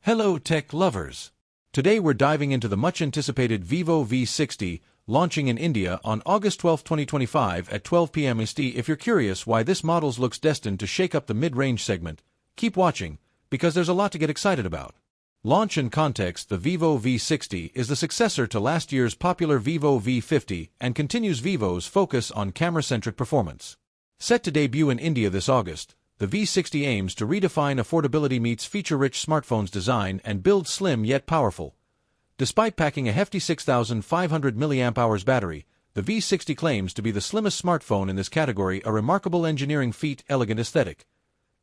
Hello tech lovers! Today we're diving into the much-anticipated Vivo V60, launching in India on August 12, 2025 at 12 p.m. EST. If you're curious why this model looks destined to shake up the mid-range segment, keep watching, because there's a lot to get excited about. Launch and context: the Vivo V60 is the successor to last year's popular Vivo V50 and continues Vivo's focus on camera-centric performance. Set to debut in India this August, the V60 aims to redefine affordability meets feature-rich smartphones design and build slim yet powerful. Despite packing a hefty 6,500 mAh battery, the V60 claims to be the slimmest smartphone in this category, a remarkable engineering feat, elegant aesthetic.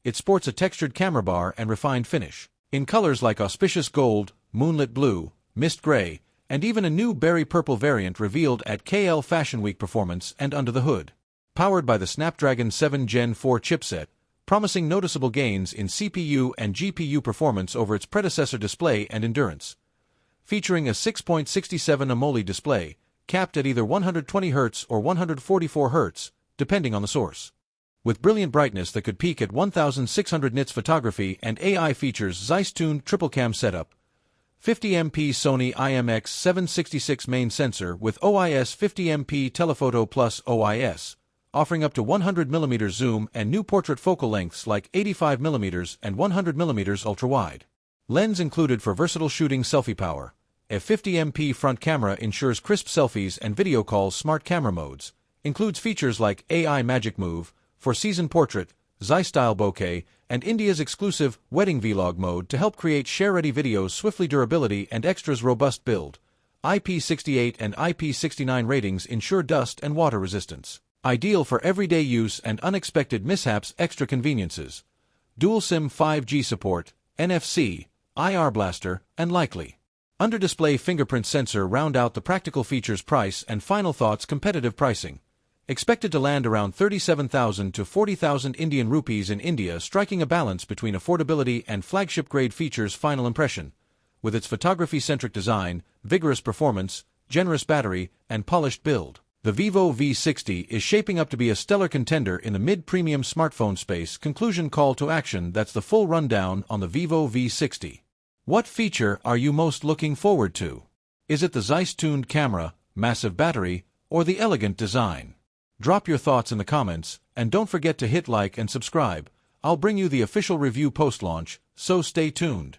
It sports a textured camera bar and refined finish, in colors like auspicious gold, moonlit blue, mist gray, and even a new berry purple variant revealed at KL Fashion Week Performance and under the hood. Powered by the Snapdragon 7 Gen 4 chipset, promising noticeable gains in CPU and GPU performance over its predecessor display and endurance. Featuring a 6.67 AMOLED display, capped at either 120Hz or 144Hz, depending on the source. With brilliant brightness that could peak at 1600 nits, photography and AI features, ZEISS-tuned triple-cam setup, 50MP Sony IMX766 main sensor with OIS 50MP telephoto plus OIS, offering up to 100mm zoom and new portrait focal lengths like 85mm and 100mm ultra-wide. Lens included for versatile shooting. Selfie power: a 50MP front camera ensures crisp selfies and video calls. Smart camera modes includes features like AI Magic Move for season portrait, ZEISS style bokeh, and India's exclusive wedding vlog mode to help create share-ready videos swiftly. Durability and extras: robust build, IP68 and IP69 ratings ensure dust and water resistance. Ideal for everyday use and unexpected mishaps. Extra conveniences: dual SIM, 5G support, NFC, IR blaster, and likely under-display fingerprint sensor round out the practical features. Price and final thoughts: competitive pricing. Expected to land around 37,000 to 40,000 Indian rupees in India, striking a balance between affordability and flagship-grade features. Final impression: with its photography-centric design, vigorous performance, generous battery, and polished build, the Vivo V60 is shaping up to be a stellar contender in the mid-premium smartphone space. Conclusion: call to action. That's the full rundown on the Vivo V60. What feature are you most looking forward to? Is it the ZEISS-tuned camera, massive battery, or the elegant design? Drop your thoughts in the comments, and don't forget to hit like and subscribe. I'll bring you the official review post-launch, so stay tuned.